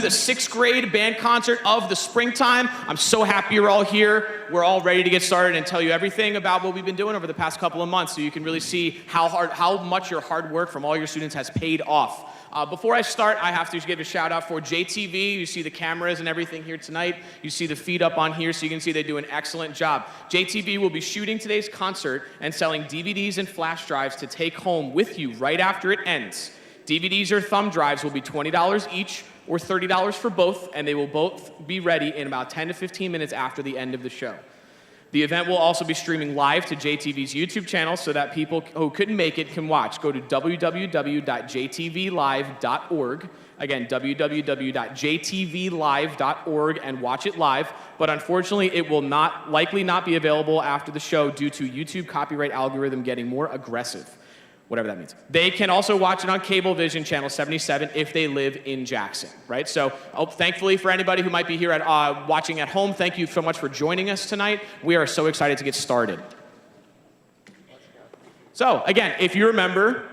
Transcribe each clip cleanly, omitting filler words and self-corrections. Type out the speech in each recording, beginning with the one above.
the 6th grade band concert of the springtime. I'm so happy you're all here. We're all ready to get started and tell you everything about what we've been doing over the past couple of months so you can really see how much your hard work from all your students has paid off. Before I start, I have to give a shout out for JTV. You see the cameras and everything here tonight. You see the feed up on here, so you can see they do an excellent job. JTV will be shooting today's concert and selling DVDs and flash drives to take home with you right after it ends. DVDs or thumb drives will be $20 each or $30 for both, and they will both be ready in about 10 to 15 minutes after the end of the show. The event will also be streaming live to JTV's YouTube channel so that people who couldn't make it can watch. Go to www.jtvlive.org. Again, www.jtvlive.org and watch it live. But unfortunately, it will likely not be available after the show due to YouTube copyright algorithm getting more aggressive. Whatever that means. They can also watch it on Cablevision Channel 77 if they live in Jackson, right? So thankfully for anybody who might be here watching at home, thank you so much for joining us tonight. We are so excited to get started. So again, if you remember,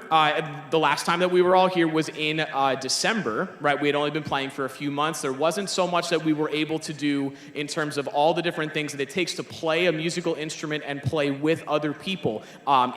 the last time that we were all here was in December, right? We had only been playing for a few months. There wasn't so much that we were able to do in terms of all the different things that it takes to play a musical instrument and play with other people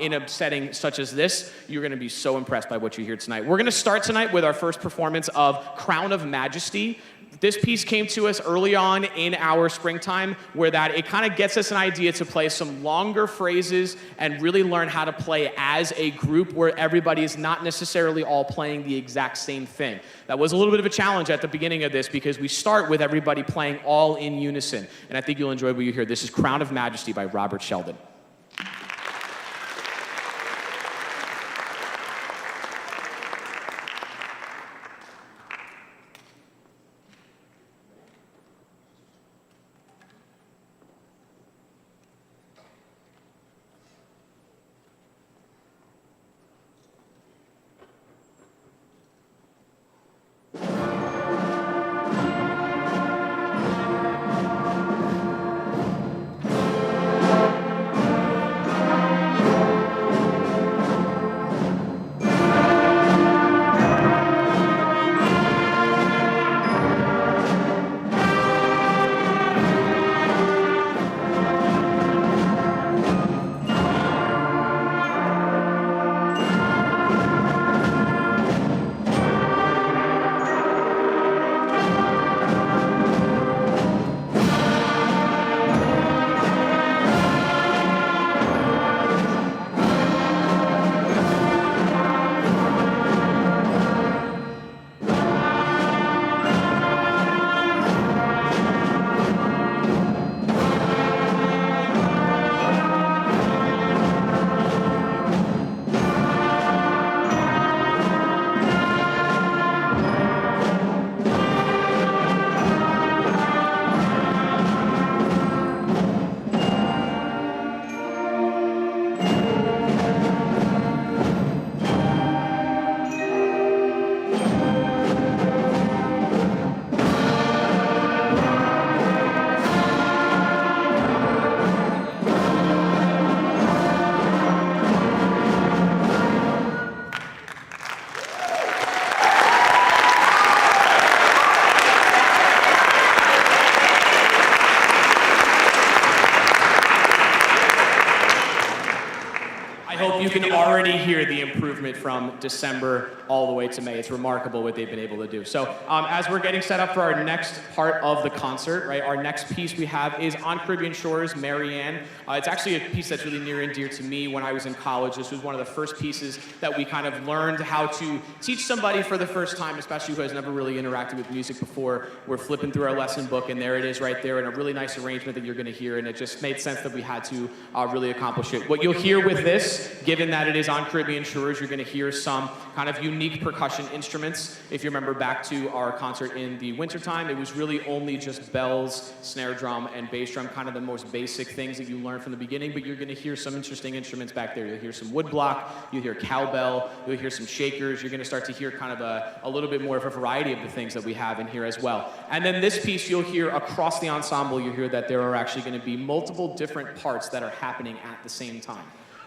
in a setting such as this. You're gonna be so impressed by what you hear tonight. We're gonna start tonight with our first performance of Crown of Majesty. This piece came to us early on in our springtime where it kind of gets us an idea to play some longer phrases and really learn how to play as a group where everybody is not necessarily all playing the exact same thing. That was a little bit of a challenge at the beginning of this because we start with everybody playing all in unison. And I think you'll enjoy what you hear. This is Crown of Majesty by Robert Sheldon. You can already hear the improvement from December all the way to May. It's remarkable what they've been able to do. So as we're getting set up for our next part of the concert, right, our next piece we have is On Caribbean Shores, Marianne. It's actually a piece that's really near and dear to me. When I was in college, this was one of the first pieces that we kind of learned how to teach somebody for the first time, especially who has never really interacted with music before. We're flipping through our lesson book, and there it is right there in a really nice arrangement that you're going to hear, and it just made sense that we had to really accomplish it. What you'll hear with this, given that it is on Caribbean Shores, you're going to hear some kind of unique percussion instruments. If you remember back to our concert in the wintertime, it was really only just bells, snare drum, and bass drum, kind of the most basic things that you learn from the beginning, but you're going to hear some interesting instruments back there. You'll hear some woodblock, you'll hear cowbell, you'll hear some shakers. You're going to start to hear kind of a little bit more of a variety of the things that we have in here as well. And then this piece, you'll hear across the ensemble, you'll hear that there are actually going to be multiple different parts that are happening at the same time.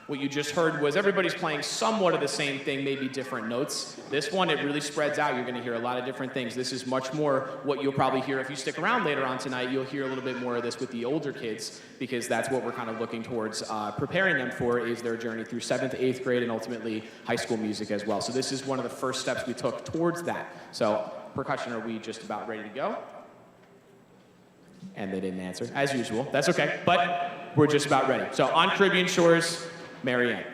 What you just heard was everybody's playing somewhat of the same thing, maybe different notes. This one, it really spreads out. You're going to hear a lot of different things. This is much more what you'll probably hear if you stick around later on tonight. You'll hear a little bit more of this with the older kids, because that's what we're kind of looking towards preparing them for, is their journey through 7th, 8th grade, and ultimately high school music as well. So this is one of the first steps we took towards that. So percussion, are we just about ready to go? And they didn't answer, as usual. That's okay, but we're just about ready. So on Caribbean Shores, Mary Ann.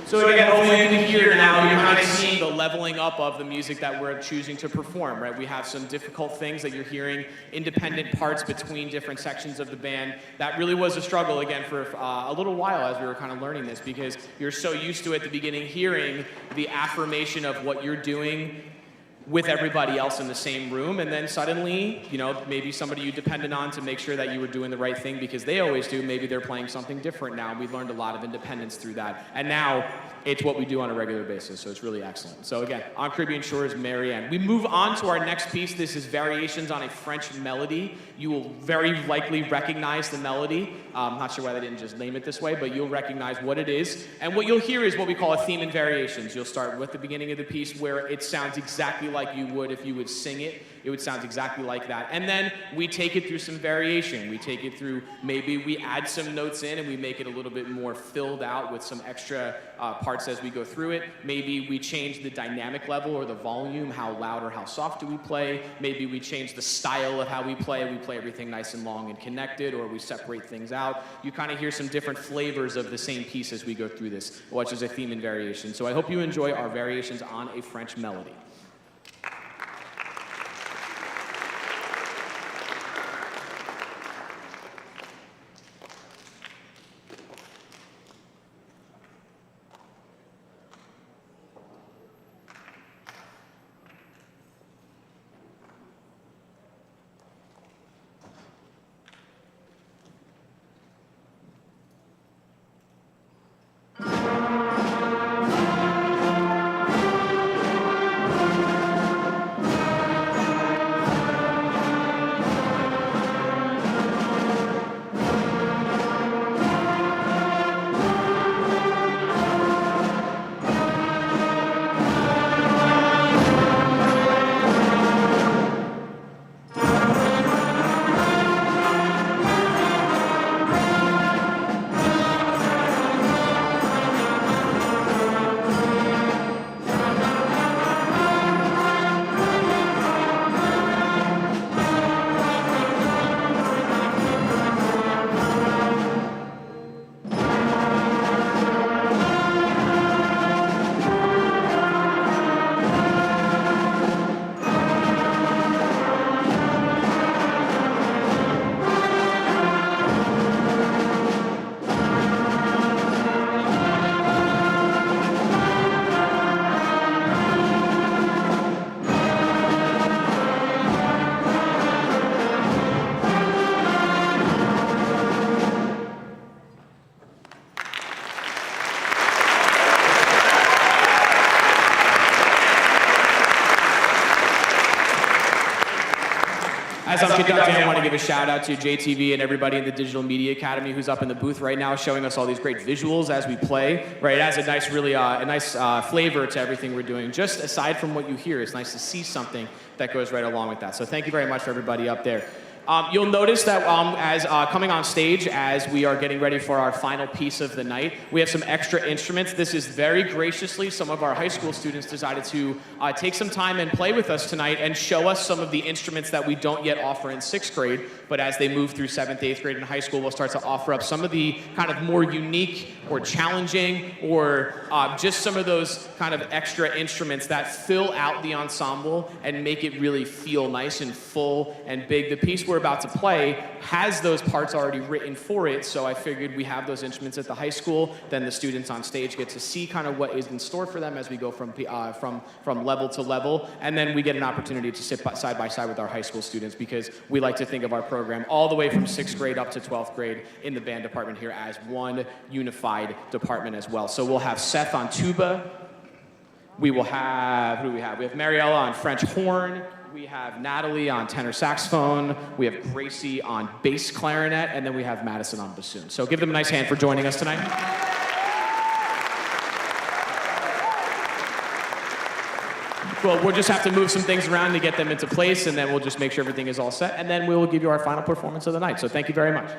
So again, hopefully you can hear now, you're kind of seeing the leveling up of the music that we're choosing to perform, right? We have some difficult things that you're hearing, independent parts between different sections of the band. That really was a struggle, again, for a little while as we were kind of learning this, because you're so used to, at the beginning, hearing the affirmation of what you're doing with everybody else in the same room, and then suddenly, you know, maybe somebody you depended on to make sure that you were doing the right thing because they always do, maybe they're playing something different now. We learned a lot of independence through that, and now it's what we do on a regular basis, so it's really excellent. So again, on Caribbean Shores, Mary Ann. We move on to our next piece. This is Variations on a French Melody. You will very likely recognize the melody. I'm not sure why they didn't just name it this way, but you'll recognize what it is. And what you'll hear is what we call a theme in variations. You'll start with the beginning of the piece where it sounds exactly like you would if you would sing it. It would sound exactly like that. And then we take it through some variation. We take it through, maybe we add some notes in and we make it a little bit more filled out with some extra parts as we go through it. Maybe we change the dynamic level or the volume, how loud or how soft do we play. Maybe we change the style of how we play everything nice and long and connected, or we separate things out. You kind of hear some different flavors of the same piece as we go through this, which is a theme and variation. So I hope you enjoy our Variations on a French Melody. goddamn want to give a shout out to JTV and everybody in the Digital Media Academy who's up in the booth right now showing us all these great visuals as we play, right? It adds a nice, really, a nice flavor to everything we're doing. Just aside from what you hear, it's nice to see something that goes right along with that. So thank you very much for everybody up there. You'll notice that as coming on stage, as we are getting ready for our final piece of the night, we have some extra instruments. This is very graciously, some of our high school students decided to take some time and play with us tonight and show us some of the instruments that we don't yet offer in 6th grade, but as they move through 7th, 8th grade in high school, we'll start to offer up some of the kind of more unique or challenging or just some of those kind of extra instruments that fill out the ensemble and make it really feel nice and full and big. The piece we're about to play has those parts already written for it, so I figured we have those instruments at the high school, then the students on stage get to see kind of what is in store for them as we go from level to level, and then we get an opportunity to sit side by side with our high school students because we like to think of our program all the way from 6th grade up to 12th grade in the band department here as one unified department as well. So we'll have Seth on tuba, we will have, who do we have? We have Mariella on French horn, we have Natalie on tenor saxophone, we have Gracie on bass clarinet, and then we have Madison on bassoon. So give them a nice hand for joining us tonight. Well, we'll just have to move some things around to get them into place, and then we'll just make sure everything is all set, and then we will give you our final performance of the night. So thank you very much.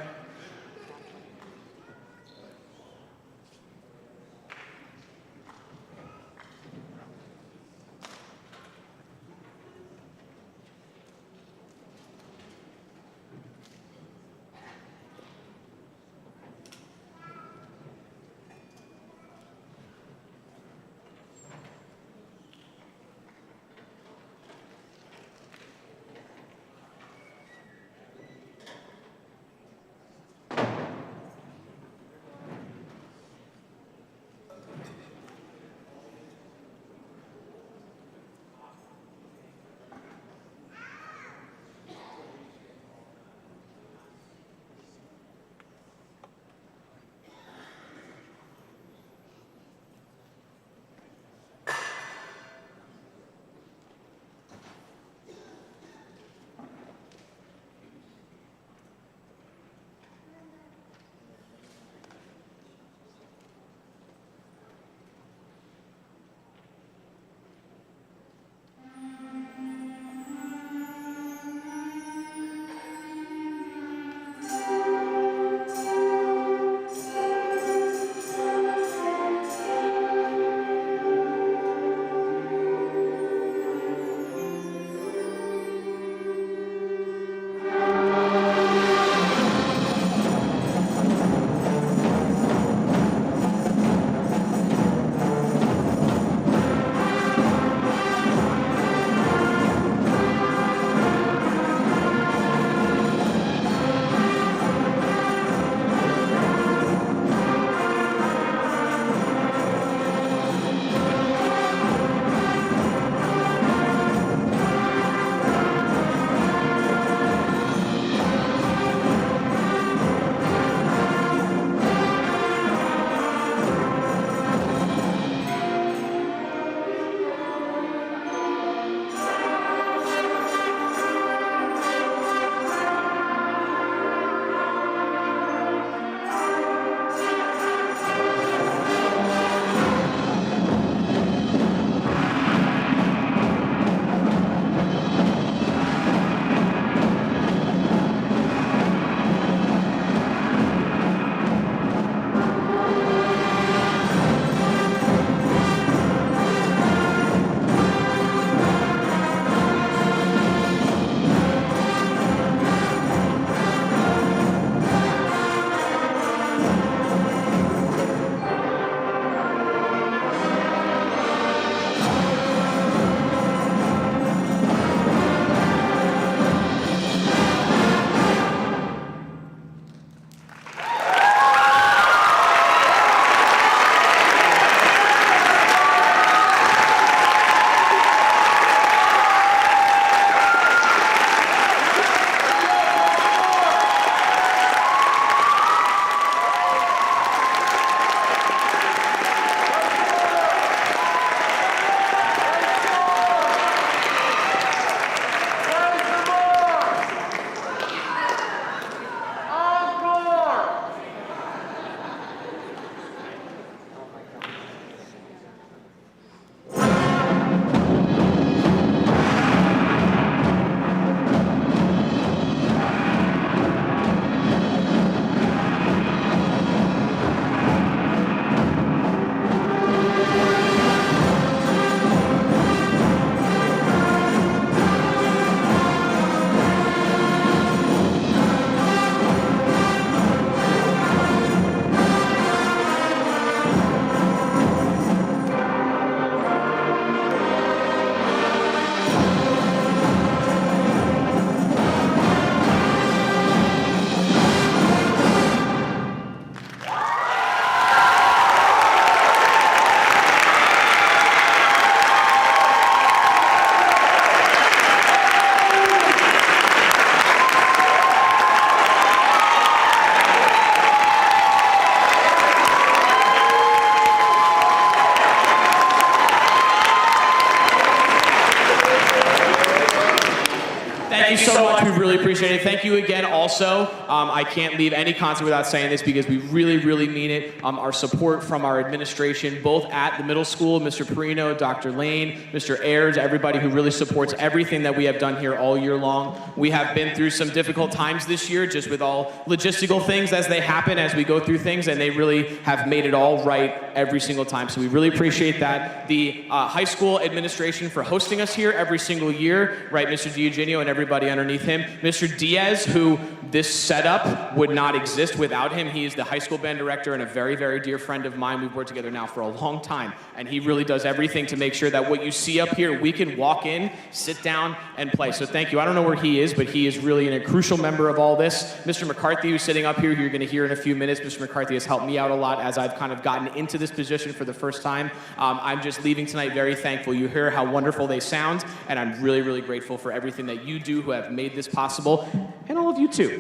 really appreciate it. Thank you again also. I can't leave any concert without saying this because we really, really mean it. Our support from our administration, both at the middle school, Mr. Perino, Dr. Lane, Mr. Ayers, everybody who really supports everything that we have done here all year long. We have been through some difficult times this year, just with all logistical things as they happen, as we go through things, and they really have made it all right every single time. So we really appreciate that. The high school administration for hosting us here every single year, right? Mr. Diogenio and everybody underneath him. Mr. Diaz, who this setup would not exist without him. He is the high school band director and a very, very dear friend of mine. We've worked together now for a long time, and he really does everything to make sure that what you see up here, we can walk in, sit down, and play. So thank you. I don't know where he is, but he is really a crucial member of all this. Mr. McCarthy, who's sitting up here, who you're going to hear in a few minutes. Mr. McCarthy has helped me out a lot as I've kind of gotten into this position for the first time. I'm just leaving tonight very thankful. You hear how wonderful they sound, and I'm really, really grateful for everything that you do who have made this possible, and all of you too.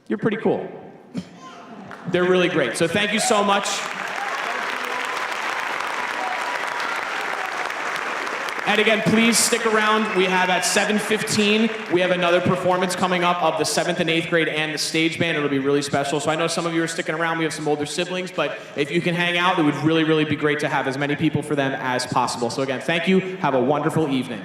You're pretty cool. They're really great. So thank you so much. And again, please stick around. We have at 7:15, we have another performance coming up of the 7th and 8th grade and the stage band. It'll be really special. So I know some of you are sticking around. We have some older siblings, but if you can hang out, it would really, really be great to have as many people for them as possible. So again, thank you. Have a wonderful evening.